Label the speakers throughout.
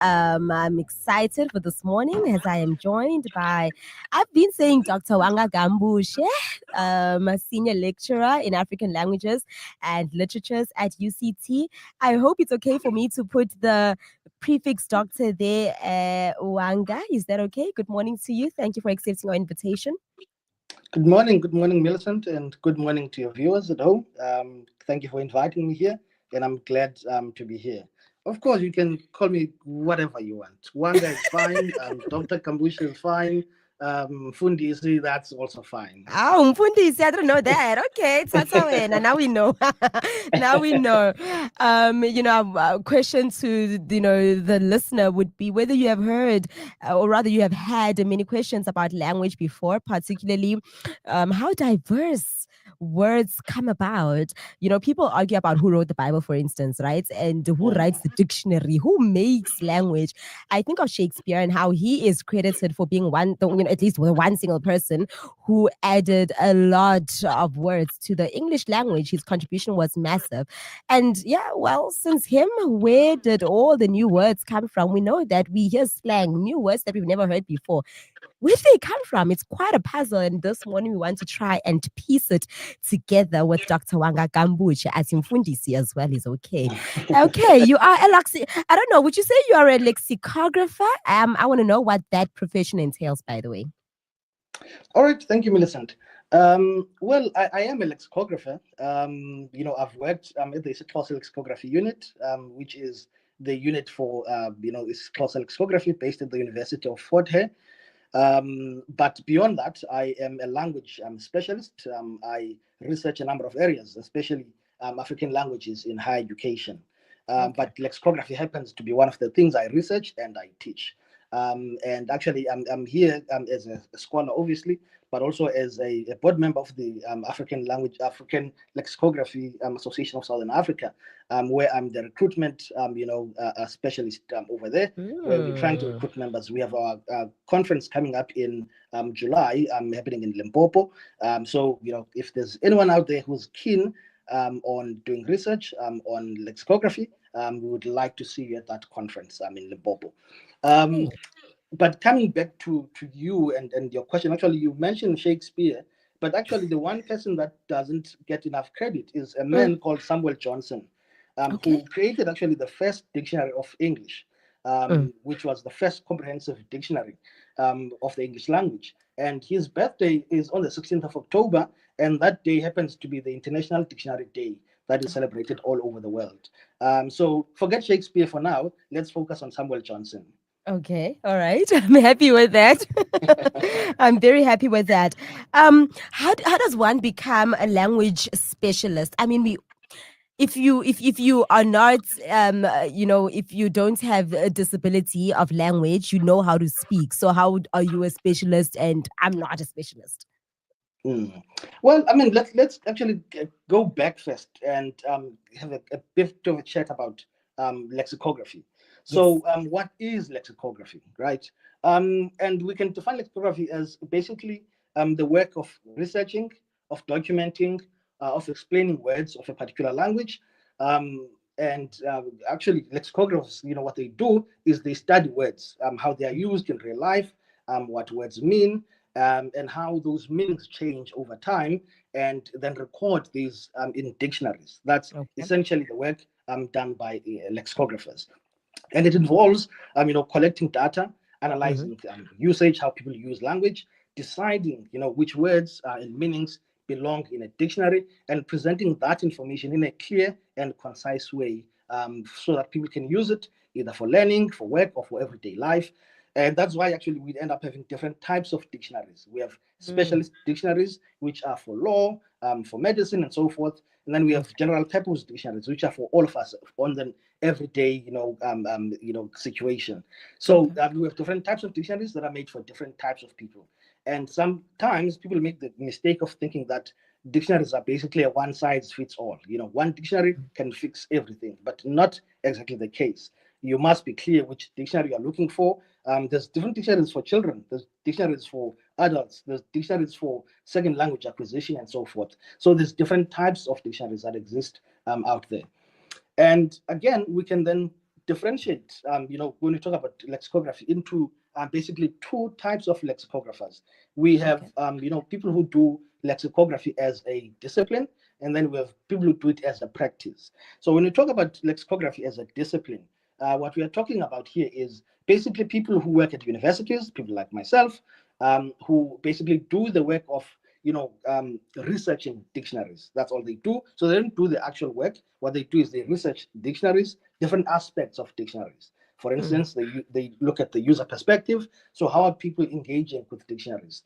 Speaker 1: I'm excited for this morning as I am joined by, I've been saying Dr. Wanga Gambushe, a senior lecturer in African languages and literatures at UCT. I hope it's okay for me to put the prefix doctor there, Wanga. Is that okay? Good morning to you. Thank you for accepting our invitation.
Speaker 2: Good morning, Millicent, and good morning to your viewers at home. Thank you for inviting me here, and I'm glad to be here. Of course, you can call me whatever you want. Wanga is fine. Dr. Kambushi is fine. Fundisi, that's also fine.
Speaker 1: Ah, Mfundisi, I don't know that. Okay, Tata wena. Now we know. Now we know. A question to the listener would be whether you have heard, or rather, you have had many questions about language before, particularly how diverse words come about. People argue about who wrote the Bible, for instance, right? And who
Speaker 2: Mm.
Speaker 1: writes the dictionary, who makes language. I think of Shakespeare and how he is credited for being at least one single person who added a lot of words to the English language. His contribution was massive. And yeah, well, since him, where did all the new words come from? We know that we hear slang, new words that we've never heard before. Where do they come from? It's quite a puzzle. And this morning we want to try and piece it together with Dr. Wanga Gambuchi as Mfundisi as well is okay. Okay, you are I don't know, would you say you are a lexicographer? I want to know what that profession entails, by the way.
Speaker 2: All right, thank you, Millicent. I am a lexicographer. I've worked at the Classical Lexicography unit, which is the unit for, it's Classical Lexicography based at the University of Fort Hare. But beyond that, I am a language specialist. I research a number of areas, especially African languages in higher education.
Speaker 1: Okay.
Speaker 2: But lexicography happens to be one of the things I research and I teach. And actually, I'm here as a scholar, obviously, but also as a board member of the African Lexicography Association of Southern Africa, where I'm the recruitment, specialist over there, where we're trying to recruit members. We have our conference coming up in July, happening in Limpopo. So, if there's anyone out there who's keen on doing research on lexicography, we would like to see you at that conference in Limpopo. But coming back to you and your question, actually, you mentioned Shakespeare, but actually, the one person that doesn't get enough credit is a man called Samuel Johnson,
Speaker 1: Okay.
Speaker 2: who created actually the first dictionary of English, which was the first comprehensive dictionary of the English language. And his birthday is on the 16th of October, and that day happens to be the International Dictionary Day that is celebrated all over the world. So forget Shakespeare for now. Let's focus on Samuel Johnson.
Speaker 1: Okay, all right. I'm happy with that. I'm very happy with that. How does one become a language specialist? I mean, if you are not if you don't have a disability of language, you know how to speak. So how are you a specialist and I'm not a specialist?
Speaker 2: Mm. Well, I mean, let's actually go back first and have a bit of a chat about lexicography.
Speaker 1: Yes.
Speaker 2: So, what is lexicography, right? And we can define lexicography as basically the work of researching, of documenting, of explaining words of a particular language. And actually, lexicographers, what they do is they study words, how they are used in real life, what words mean, and how those meanings change over time, and then record these in dictionaries. That's
Speaker 1: Okay.
Speaker 2: essentially the work done by lexicographers, and it involves collecting data,
Speaker 1: Mm-hmm.
Speaker 2: analyzing usage, how people use language, deciding which words and meanings belong in a dictionary, and presenting that information in a clear and concise way, so that people can use it either for learning, for work, or for everyday life. And that's why actually we end up having different types of dictionaries. We have
Speaker 1: Mm.
Speaker 2: specialist dictionaries, which are for law, for medicine, and so forth. And then we have general purpose dictionaries, which are for all of us on the everyday, situation. So
Speaker 1: Okay.
Speaker 2: we have different types of dictionaries that are made for different types of people. And sometimes people make the mistake of thinking that dictionaries are basically a one size fits all. One dictionary can fix everything, but not exactly the case. You must be clear which dictionary you're looking for. There's different dictionaries for children, there's dictionaries for adults, there's dictionaries for second language acquisition, and so forth. So there's different types of dictionaries that exist out there. And again, we can then differentiate, when we talk about lexicography into basically two types of lexicographers. We have,
Speaker 1: Okay.
Speaker 2: people who do lexicography as a discipline, and then we have people who do it as a practice. So when we talk about lexicography as a discipline, what we are talking about here is basically people who work at universities, people like myself, who basically do the work of researching dictionaries. That's all they do. So they don't do the actual work. What they do is they research dictionaries, different aspects of dictionaries. For
Speaker 1: Mm.
Speaker 2: instance, they look at the user perspective. So how are people engaging with dictionaries?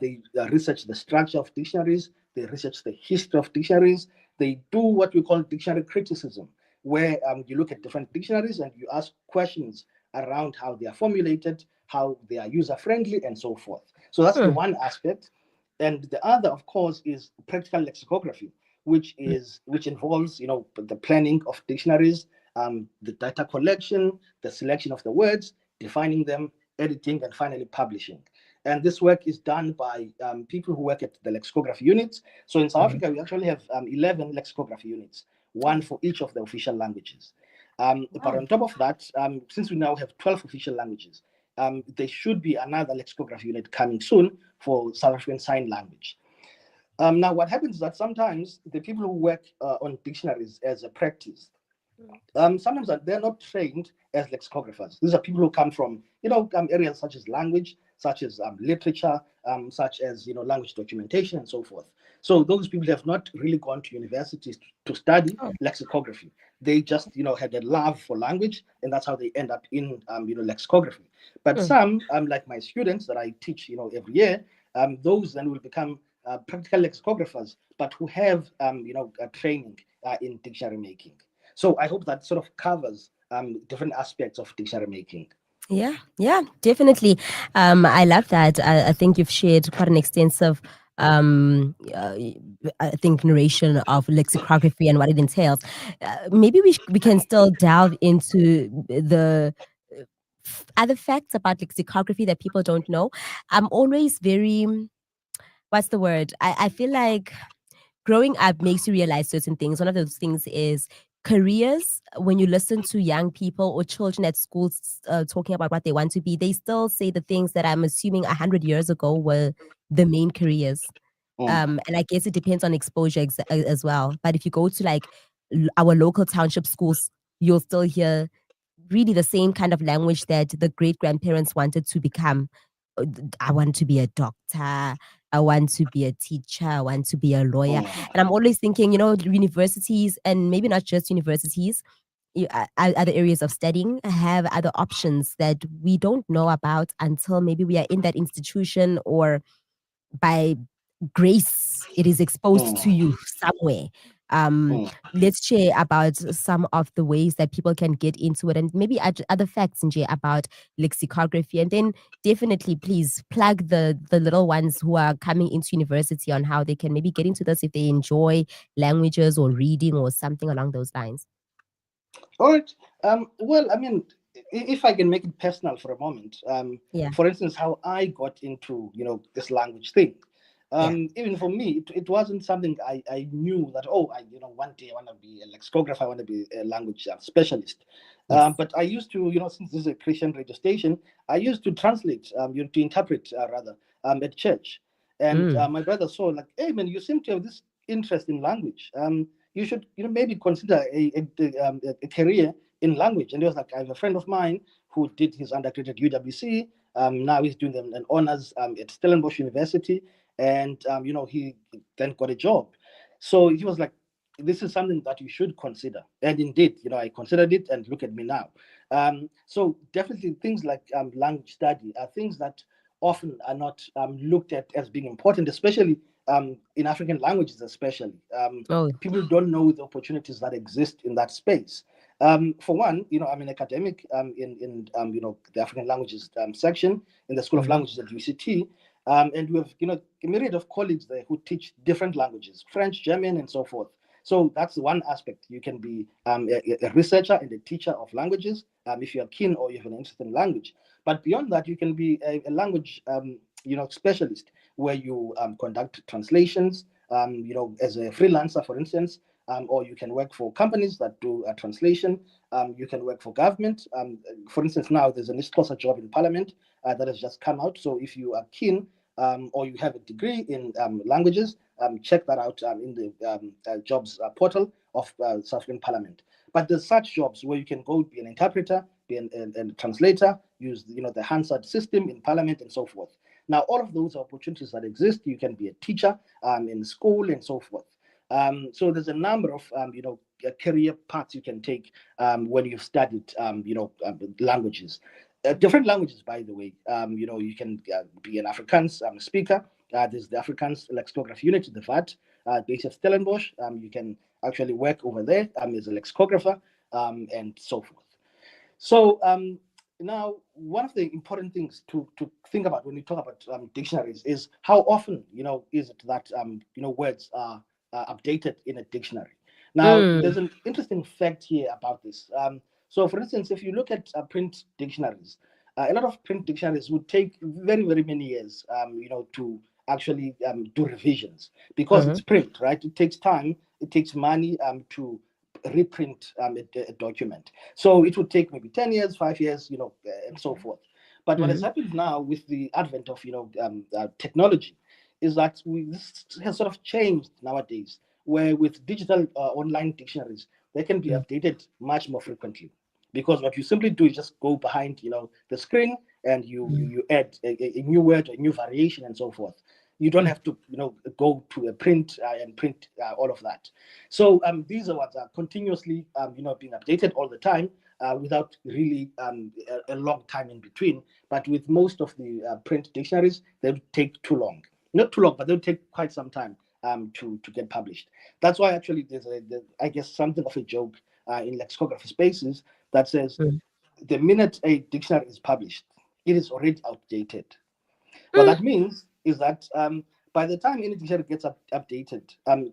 Speaker 2: They research the structure of dictionaries. They research the history of dictionaries. They do what we call dictionary criticism, where you look at different dictionaries and you ask questions around how they are formulated, how they are user friendly, and so forth. So that's the
Speaker 1: Mm.
Speaker 2: one aspect. And the other, of course, is practical lexicography,
Speaker 1: Mm.
Speaker 2: which involves the planning of dictionaries, the data collection, the selection of the words, defining them, editing, and finally publishing. And this work is done by people who work at the lexicography units. So in South
Speaker 1: Mhm.
Speaker 2: Africa, we actually have 11 lexicography units, one for each of the official languages. But
Speaker 1: Wow.
Speaker 2: on top of that, since we now have 12 official languages, there should be another lexicography unit coming soon for South African Sign Language. Now, what happens is that sometimes the people who work on dictionaries as a practice, sometimes they're not trained as lexicographers. These are people who come from areas such as language, such as literature, such as language documentation and so forth. So those people have not really gone to universities to study
Speaker 1: Oh.
Speaker 2: lexicography. They just had a love for language, and that's how they end up in lexicography. But
Speaker 1: Mm.
Speaker 2: some, like my students that I teach every year, those then will become practical lexicographers, but who have a training in dictionary making. So I hope that sort of covers different aspects of dictionary making.
Speaker 1: Yeah, yeah, definitely. I love that. I think you've shared quite an extensive, I think, narration of lexicography and what it entails. Maybe we can still delve into the other facts about lexicography that people don't know. I'm always very, what's the word? I feel like growing up makes you realize certain things. One of those things is careers. When you listen to young people or children at schools talking about what they want to be, they still say the things that I'm assuming 100 years ago were the main careers.
Speaker 2: Mm,
Speaker 1: And I guess it depends on exposure as well. But if you go to like our local township schools, you'll still hear really the same kind of language that the great grandparents wanted to become. I want to be a doctor. I want to be a teacher. I want to be a lawyer.
Speaker 2: mm,
Speaker 1: And I'm always thinking, universities, and maybe not just universities, other areas of studying have other options that we don't know about until maybe we are in that institution, or by grace it is exposed to
Speaker 2: mm,
Speaker 1: you somewhere. um
Speaker 2: mm.
Speaker 1: let's share about some of the ways that people can get into it, and maybe other facts and about lexicography, and then definitely please plug the little ones who are coming into university on how they can maybe get into this if they enjoy languages or reading or something along those lines.
Speaker 2: All right. Well, I mean, if I can make it personal for a moment,
Speaker 1: Yeah.
Speaker 2: for instance, how I got into this language thing.
Speaker 1: Yeah.
Speaker 2: Even for me, it wasn't something I knew that, oh, one day I want to be a lexicographer, I want to be a language specialist.
Speaker 1: Yes.
Speaker 2: But I used to, since this is a Christian radio station, I used to translate, to interpret rather, at church. And
Speaker 1: Mm.
Speaker 2: my brother saw like, hey man, you seem to have this interest in language. You should maybe consider a career in language. And he was like, I have a friend of mine who did his undergraduate at UWC. Now he's doing an honors at Stellenbosch University, and he then got a job. So he was like, this is something that you should consider. And indeed, I considered it, and look at me now. So definitely things like language study are things that often are not looked at as being important, especially in African languages, especially.
Speaker 1: Oh.
Speaker 2: People don't know the opportunities that exist in that space. For one, I'm an academic in the African languages section in the School of
Speaker 1: Mm.
Speaker 2: Languages at UCT, and we have a myriad of colleagues there who teach different languages, French, German, and so forth. So that's one aspect. You can be a researcher and a teacher of languages if you are keen or you have an interest in language. But beyond that, you can be a language specialist where you conduct translations. As a freelancer, for instance, or you can work for companies that do translation. You can work for government. For instance, now there's an ISXXOSA job in Parliament that has just come out. So if you are keen or you have a degree in languages, check that out in the jobs portal of South African Parliament. But there's such jobs where you can go be an interpreter, be a translator, use the Hansard system in Parliament and so forth. Now, all of those opportunities that exist, you can be a teacher in school and so forth. So there's a number of career paths you can take when you've studied languages. Different languages, by the way. You can be an Afrikaans speaker. There's the Afrikaans Lexicography Unit, the VAT, based at Stellenbosch. You can actually work over there as a lexicographer and so forth. So now, one of the important things to think about when you talk about dictionaries is how often is it that words are updated in a dictionary. Now,
Speaker 1: Mm.
Speaker 2: there's an interesting fact here about this. So, for instance, if you look at print dictionaries, a lot of print dictionaries would take very, very many years, to actually do revisions because
Speaker 1: Mm-hmm.
Speaker 2: it's print, right? It takes time, it takes money to reprint a document. So it would take maybe 10 years, 5 years, and so forth. But what has
Speaker 1: Mm-hmm.
Speaker 2: happened now with the advent of, technology is that this has sort of changed nowadays, where with digital online dictionaries, they can be updated much more frequently. Because what you simply do is just go behind, the screen and you add a new word, a new variation, and so forth. You don't have to, go to a print and print all of that. So these are what are continuously, being updated all the time without really a long time in between. But with most of the print dictionaries, they would take too long. Not too long, but they'll take quite some time to get published. That's why actually there's I guess, something of a joke in lexicography spaces that says the minute a dictionary is published, it is already outdated. What
Speaker 1: Mm.
Speaker 2: that means is that by the time any dictionary gets updated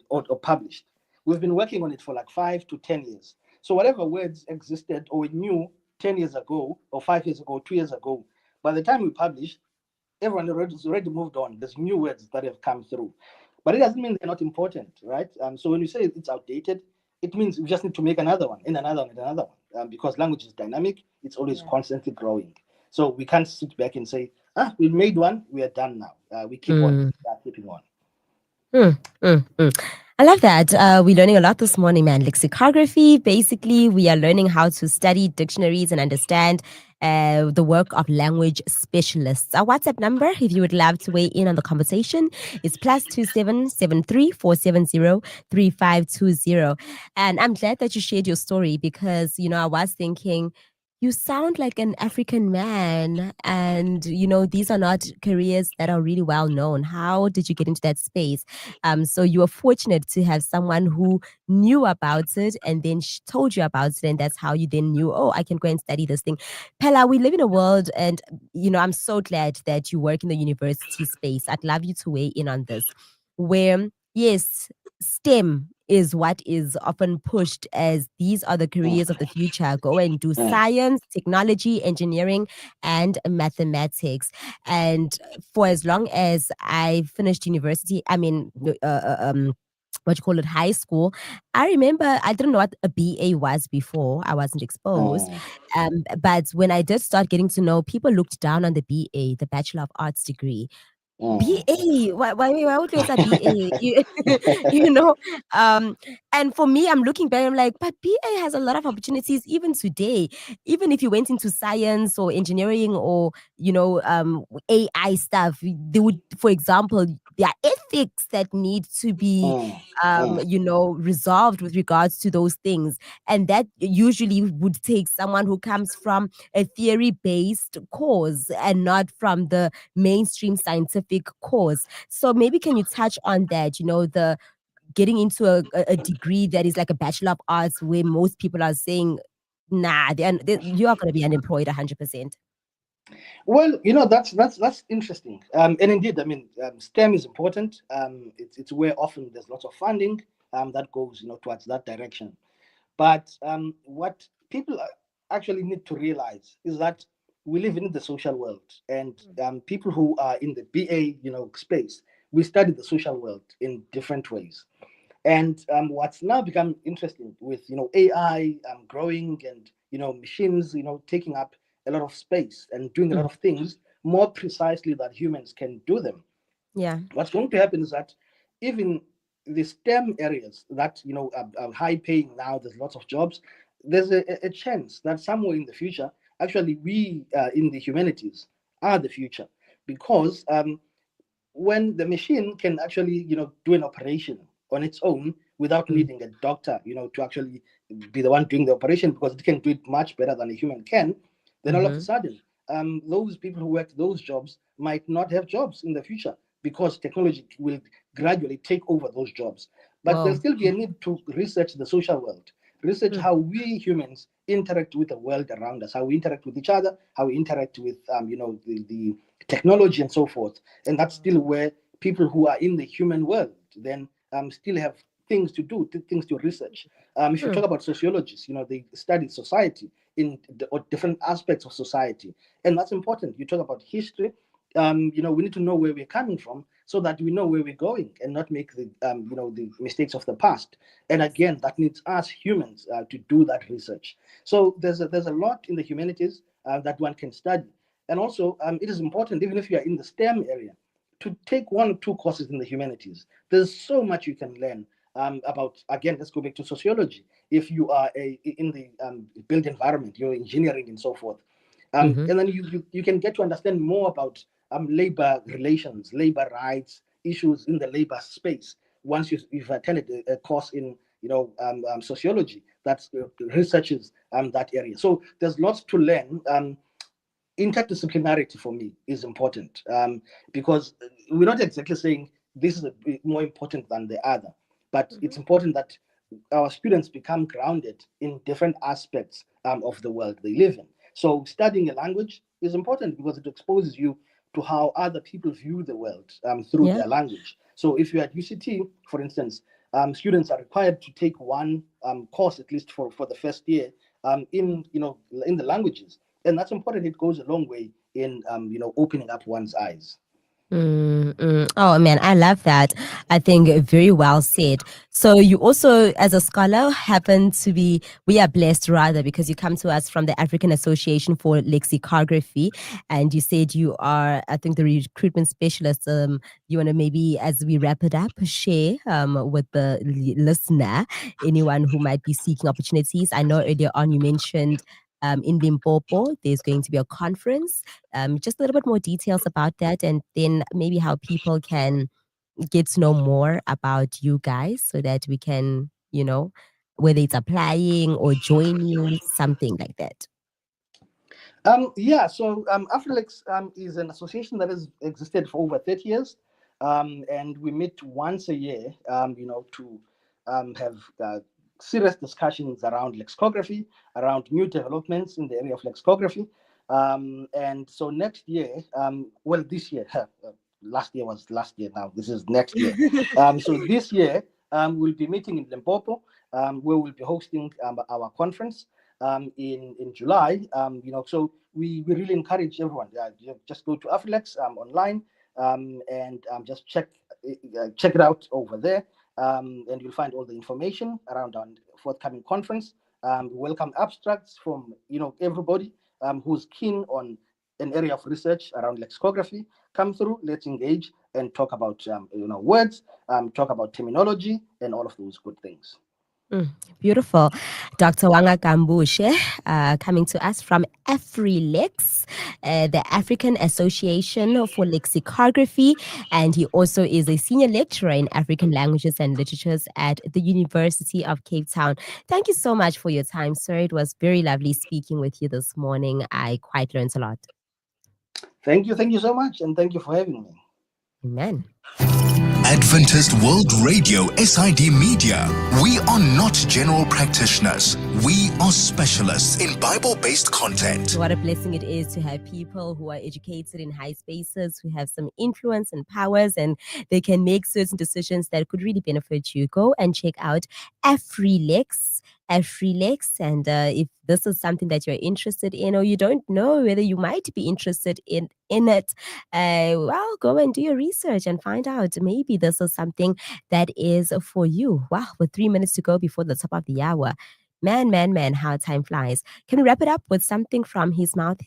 Speaker 2: or published, we've been working on it for like 5 to 10 years. So whatever words existed or we knew 10 years ago or 5 years ago, 2 years ago, by the time we publish, everyone has already moved on. There's new words that have come through. But it doesn't mean they're not important, right? So when you say it's outdated, it means we just need to make another one and another one and another one because language is dynamic. It's always
Speaker 1: Yeah.
Speaker 2: constantly growing. So we can't sit back and say, we made one, we are done now. We keep on
Speaker 1: Mm.
Speaker 2: keeping on.
Speaker 1: Mm, I love that. We're learning a lot this morning, man. Lexicography. Basically, we are learning how to study dictionaries and understand the work of language specialists. Our WhatsApp number, if you would love to weigh in on the conversation, is +277 73 470 3520. And I'm glad that you shared your story because, I was thinking, you sound like an African man, and these are not careers that are really well known. How did you get into that space? So you were fortunate to have someone who knew about it and then told you about it, and that's how you then knew, oh, I can go and study this thing. Pella, we live in a world, and I'm so glad that you work in the university space. I'd love you to weigh in on this, where yes, STEM is what is often pushed as these are the careers of the future. Go and do
Speaker 2: Mm,
Speaker 1: science, technology, engineering, and mathematics. And for as long as I finished university, I mean, what you call it, high school, I remember I didn't know what a BA was before. I wasn't exposed.
Speaker 2: mm,
Speaker 1: But when I did start getting to know, people looked down on the BA, the Bachelor of Arts degree.
Speaker 2: mm.
Speaker 1: BA, why would you say BA? You know, um, and for me, I'm looking back, I'm like, but BA has a lot of opportunities even today. Even if you went into science or engineering or AI stuff, they would, for example, there are ethics that need to be
Speaker 2: Mm, mm,
Speaker 1: resolved with regards to those things, and that usually would take someone who comes from a theory based course and not from the mainstream scientific course. So maybe can you touch on that? The getting into a degree that is like a Bachelor of Arts, where most people are saying, nah, you are going to be unemployed 100%.
Speaker 2: Well, that's interesting, and indeed, I mean, STEM is important. It's where often there's lots of funding that goes, towards that direction. But what people actually need to realize is that we live in the social world, and people who are in the BA, space, we study the social world in different ways. And what's now become interesting with AI growing, and machines taking up a lot of space and doing a lot
Speaker 1: Mm.
Speaker 2: of things more precisely that humans can do them.
Speaker 1: Yeah.
Speaker 2: What's going to happen is that even the STEM areas that are high paying now, there's lots of jobs. There's a chance that somewhere in the future, actually, we in the humanities are the future, because when the machine can actually do an operation on its own without
Speaker 1: Mm.
Speaker 2: needing a doctor to actually be the one doing the operation, because it can do it much better than a human can, then all of a
Speaker 1: Mm-hmm.
Speaker 2: sudden those people who work those jobs might not have jobs in the future, because technology will gradually take over those jobs. But there'll
Speaker 1: Whoa.
Speaker 2: still be a need to research the social world, research
Speaker 1: Mm.
Speaker 2: how we humans interact with the world around us, how we interact with each other, how we interact with the technology and so forth. And that's still where people who are in the human world then still have things to do, things to research. If you
Speaker 1: Mm.
Speaker 2: talk about sociologists, they study society in or different aspects of society, and that's important. You talk about history. We need to know where we're coming from so that we know where we're going and not make the mistakes of the past. And again, that needs us humans to do that research. So there's a lot in the humanities that one can study. And also, it is important, even if you are in the STEM area, to take one or two courses in the humanities. There's so much you can learn about. Again, let's go back to sociology. If you are in the built environment, you're engineering and so forth,
Speaker 1: Mm-hmm.
Speaker 2: and then you can get to understand more about labor relations, labor rights, issues in the labor space. Once you've attended a course in sociology that researches that area. So there's lots to learn. Interdisciplinarity for me is important, because we're not exactly saying this is more important than the other, but
Speaker 1: Mm-hmm.
Speaker 2: it's important that our students become grounded in different aspects of the world they live in. So studying a language is important because it exposes you to how other people view the world through
Speaker 1: Yeah.
Speaker 2: their language. So if you're at UCT, for instance, students are required to take one course at least for the first year in the languages, and that's important. It goes a long way in opening up one's eyes.
Speaker 1: Oh man, I love that. I think very well said. So you also, as a scholar, happen to be, we are blessed rather, because you come to us from the African Association for Lexicography, and you said you are, I think, the recruitment specialist. You want to maybe, as we wrap it up, share with the listener, anyone who might be seeking opportunities. I know earlier on you mentioned in Limpopo, there's going to be a conference. Just a little bit more details about that, and then maybe how people can get to know more about you guys so that we can, whether it's applying or join you, something like that.
Speaker 2: Yeah, so Afrilex is an association that has existed for over 30 years, and we meet once a year, to have serious discussions around lexicography, around new developments in the area of lexicography. And so next year, well, this year, last year was last year now, this is next year. So this year, we'll be meeting in Limpopo, where we'll be hosting our conference in July. So we really encourage everyone. Just go to Afrilex online and just check it out over there, and you'll find all the information around our forthcoming conference. We welcome abstracts from everybody who's keen on an area of research around lexicography. Come through, let's engage and talk about words, talk about terminology, and all of those good things.
Speaker 1: Mm, beautiful. Dr. Wanga Gambushe, coming to us from AfriLex, the African Association for Lexicography, and he also is a senior lecturer in African languages and literatures at the University of Cape Town. Thank you so much for your time, sir. It was very lovely speaking with you this morning. I quite learned a lot.
Speaker 2: Thank you so much, and thank you for having me.
Speaker 1: Amen.
Speaker 3: Adventist World Radio SID Media. We are not general practitioners. We are specialists in Bible-based content.
Speaker 1: What a blessing it is to have people who are educated in high spaces, who have some influence and powers, and they can make certain decisions that could really benefit you. Go and check out AfriLex, Freelex. And if this is something that you're interested in, or you don't know whether you might be interested in it, well, go and do your research and find out. Maybe this is something that is for you. Wow, with 3 minutes to go before the top of the hour. Man, how time flies. Can we wrap it up with something from his mouth?